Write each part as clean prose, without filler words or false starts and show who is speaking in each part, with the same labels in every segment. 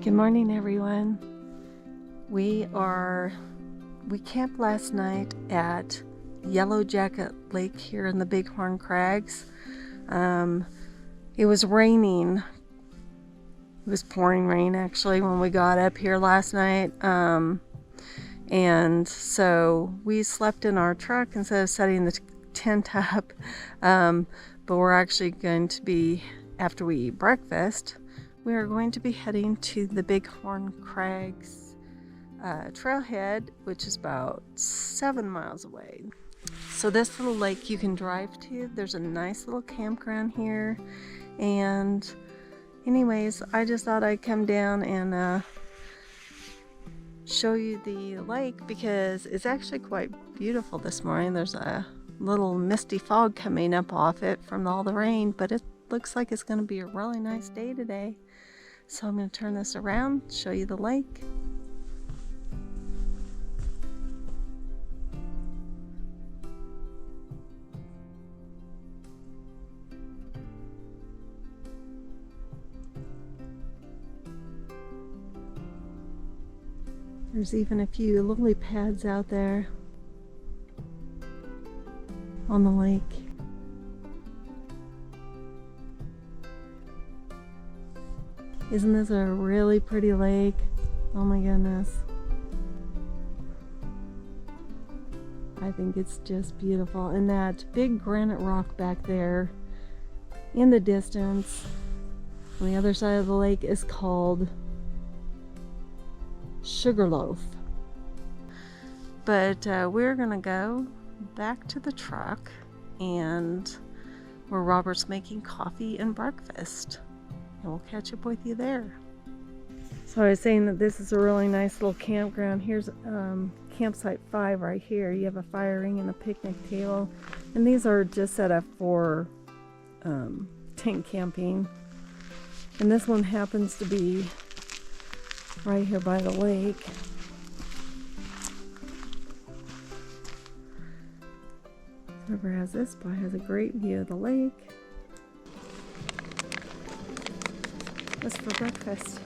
Speaker 1: Good morning, everyone. We camped last night at Yellow Jacket Lake here in the Big Horn Crags. It was raining. It was pouring rain actually when we got up here last night. And so we slept in our truck instead of setting the tent up. But we're actually going to be, after we eat breakfast, we are going to be heading to the Big Horn Crags trailhead, which is about 7 miles away. So this little lake you can drive to. There's a nice little campground here. And anyways, I just thought I'd come down and show you the lake because it's actually quite beautiful this morning. There's a little misty fog coming up off it from all the rain, but it looks like it's going to be a really nice day today. So I'm going to turn this around, show you the lake. There's even a few lily pads out there on the lake. Isn't this a really pretty lake? Oh my goodness. I think it's just beautiful. And that big granite rock back there in the distance on the other side of the lake is called Sugarloaf. But we're gonna go back to the truck and where Robert's making coffee and breakfast. And we'll catch up with you there. So I was saying that this is a really nice little campground. Here's campsite 5 right here. You have a fire ring and a picnic table. And these are just set up for tent camping. And this one happens to be right here by the lake. Whoever has this spot has a great view of the lake. What's for breakfast?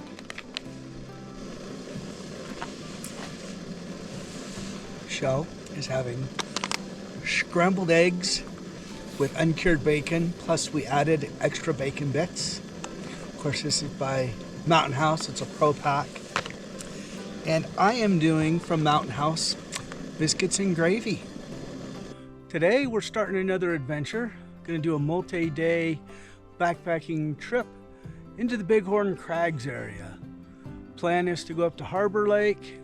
Speaker 2: Michelle is having scrambled eggs with uncured bacon, plus we added extra bacon bits. Of course, this is by Mountain House. It's a pro pack. And I am doing from Mountain House biscuits and gravy. Today we're starting another adventure. Going to do a multi-day backpacking trip into the Big Horn Crags area. Plan is to go up to Harbor Lake,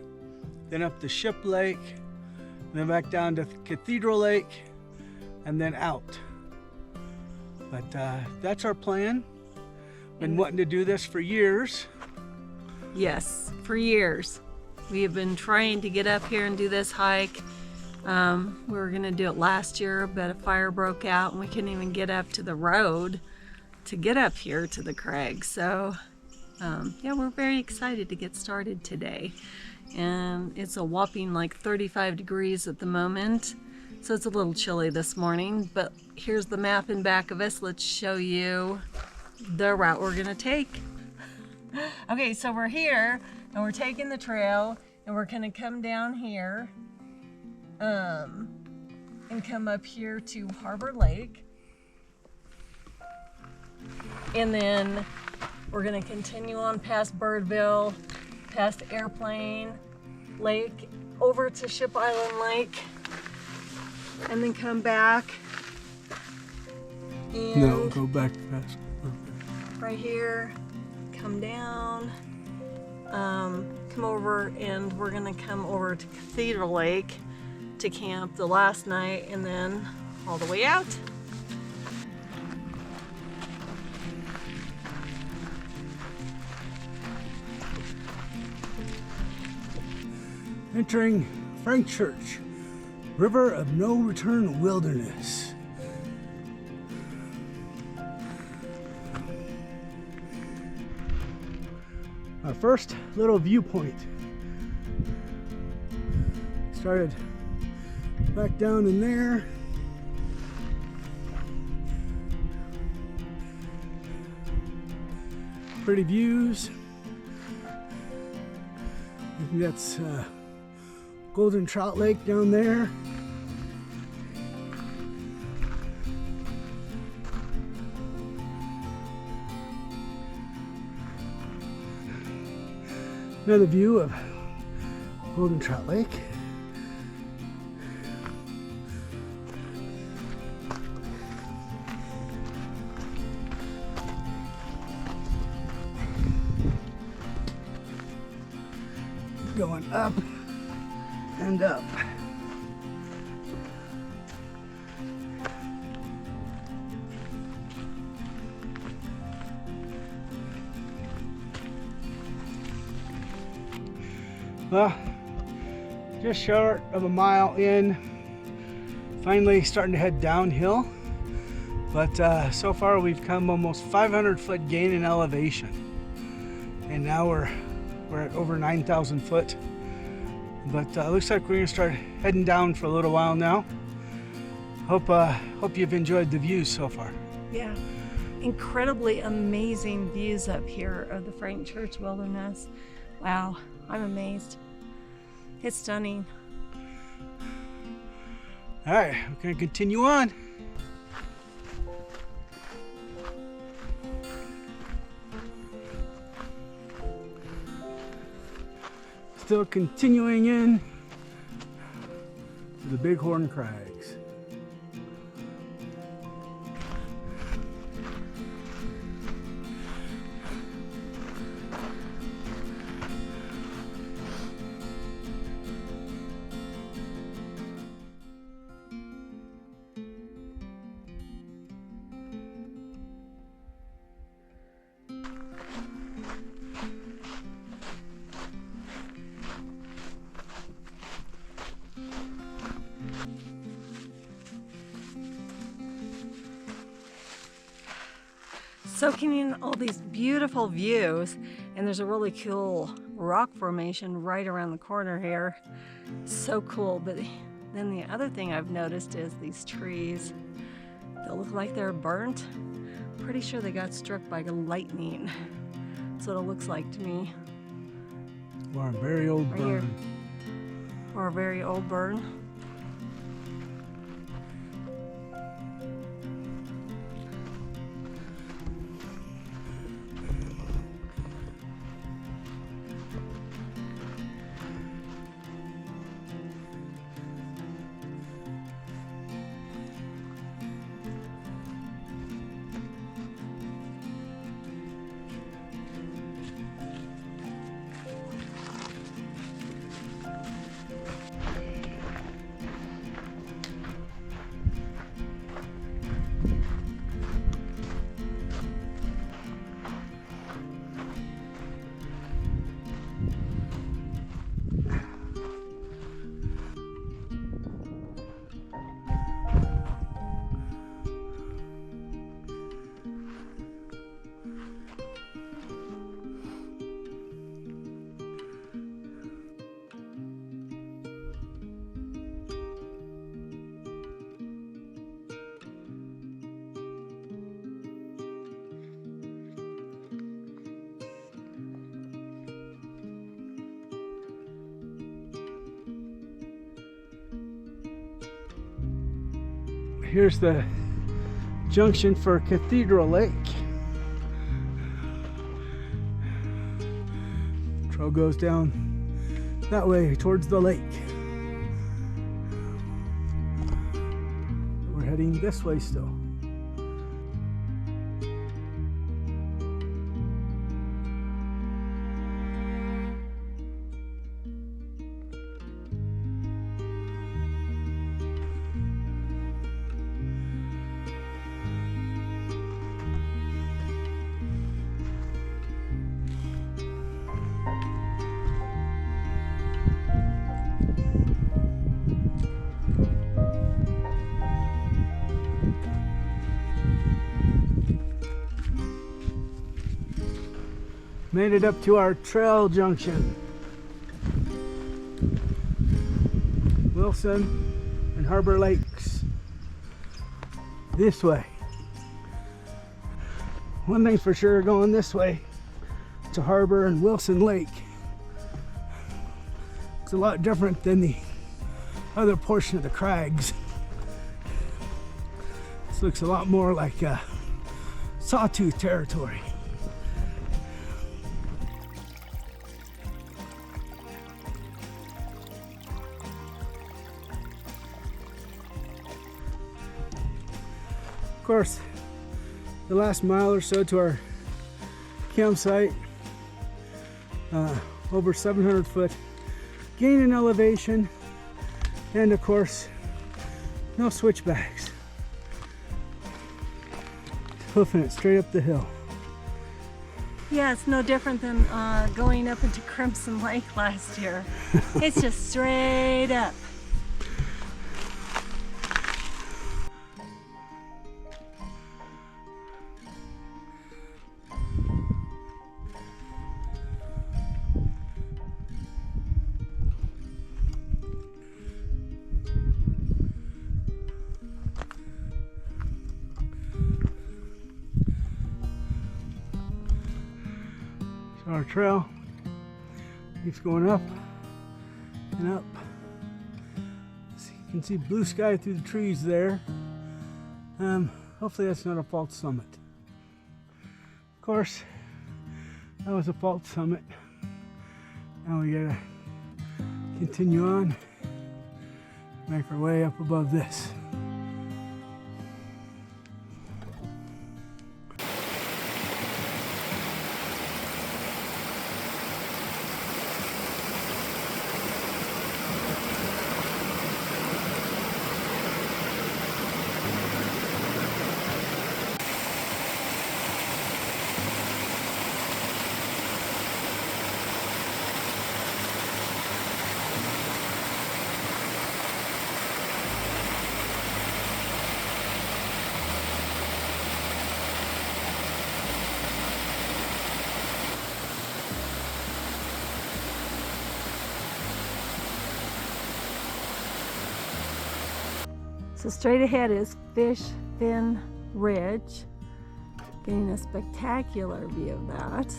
Speaker 2: then up to Ship Lake, and then back down to Cathedral Lake, and then out. But that's our plan. Been wanting to do this for years.
Speaker 1: Yes, for years. We have been trying to get up here and do this hike. We were going to do it last year, but a fire broke out and we couldn't even get up to the road to get up here to the crags. So yeah, we're very excited to get started today. And it's a whopping like 35 degrees at the moment. So it's a little chilly this morning, but here's the map in back of us. Let's show you the route we're gonna take. Okay, so we're here and we're taking the trail and we're gonna come down here and come up here to Harbor Lake. And then we're gonna continue on past Birdville, past Airplane Lake, over to Ship Island Lake, and then come back. And
Speaker 2: No, go back past.
Speaker 1: right here, come down, come over, and we're gonna come over to Cathedral Lake to camp the last night, and then all the way out.
Speaker 2: Entering Frank Church, River of No Return Wilderness. Our first little viewpoint. Started back down in there. Pretty views. I think that's Golden Trout Lake down there. Another view of Golden Trout Lake. Going up and up. Well, just short of a mile in, finally starting to head downhill, but so far we've come almost 500-foot gain in elevation, and now we're at over 9,000 foot. But looks like we're gonna start heading down for a little while now. Hope you've enjoyed the views so far.
Speaker 1: Yeah, incredibly amazing views up here of the Frank Church Wilderness. Wow, I'm amazed. It's stunning.
Speaker 2: All right, we're gonna continue on. Still continuing in to the Big Horn Crags.
Speaker 1: Soaking in all these beautiful views, and there's a really cool rock formation right around the corner here. So cool. But then the other thing I've noticed is these trees. They look like they're burnt. Pretty sure they got struck by lightning. That's what it looks like to me.
Speaker 2: Or a very old
Speaker 1: Right
Speaker 2: burn.
Speaker 1: here. Or a very old burn.
Speaker 2: Here's the junction for Cathedral Lake. Trail goes down that way towards the lake. We're heading this way still. Made it up to our trail junction. Wilson and Harbor Lakes. This way. One thing for sure, going this way to Harbor and Wilson Lake. Looks a lot different than the other portion of the crags. This looks a lot more like sawtooth territory. Of course, the last mile or so to our campsite, over 700 foot gain in elevation, and of course, no switchbacks. Hoofing it straight up the hill.
Speaker 1: Yeah, it's no different than going up into Crimson Lake last year. It's just straight up.
Speaker 2: So our trail keeps going up and up. So you can see blue sky through the trees there. Hopefully that's not a false summit. Of course, that was a false summit. Now we gotta continue on, make our way up above this.
Speaker 1: So straight ahead is Fish Fin Ridge. Getting a spectacular view of that.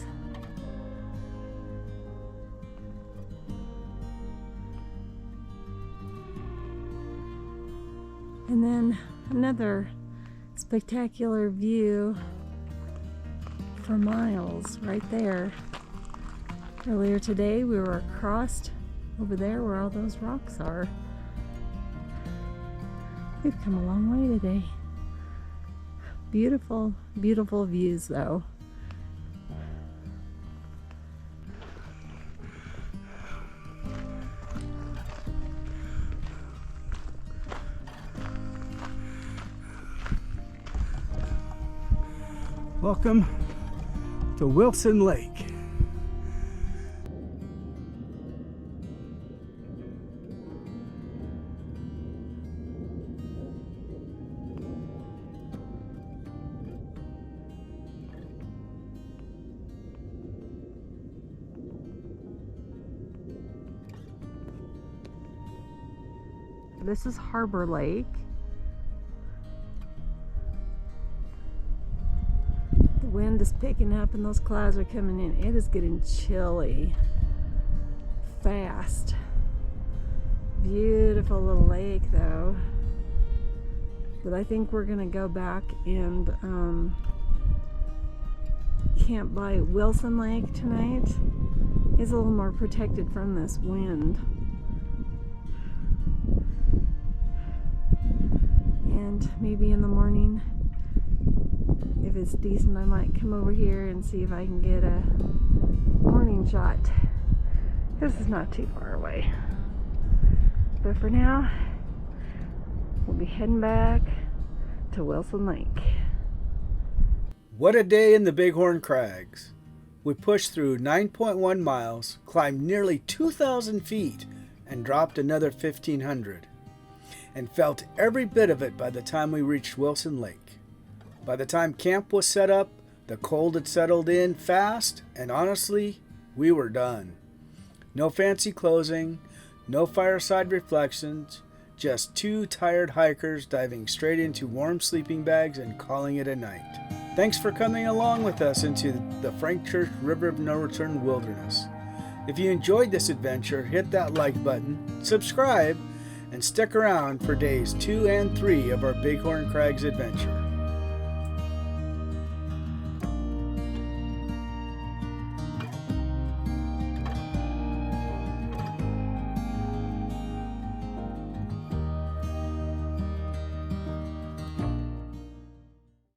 Speaker 1: And then another spectacular view for miles right there. Earlier today we were across over there where all those rocks are. We've come a long way today. Beautiful, beautiful views though.
Speaker 2: Welcome to Wilson Lake.
Speaker 1: This is Harbor Lake. The wind is picking up and those clouds are coming in. It is getting chilly fast. Beautiful little lake though. But I think we're gonna go back and camp by Wilson Lake tonight. It's a little more protected from this wind. And maybe in the morning, if it's decent, I might come over here and see if I can get a morning shot. This is not too far away. But for now, we'll be heading back to Wilson Lake.
Speaker 2: What a day in the Big Horn Crags. We pushed through 9.1 miles, climbed nearly 2,000 feet, and dropped another 1,500. And felt every bit of it by the time we reached Wilson Lake. By the time camp was set up, the cold had settled in fast, and honestly, we were done. No fancy closing, no fireside reflections, just two tired hikers diving straight into warm sleeping bags and calling it a night. Thanks for coming along with us into the Frank Church River of No Return Wilderness. If you enjoyed this adventure, hit that like button, subscribe, and stick around for days 2 and 3 of our Big Horn Crags adventure.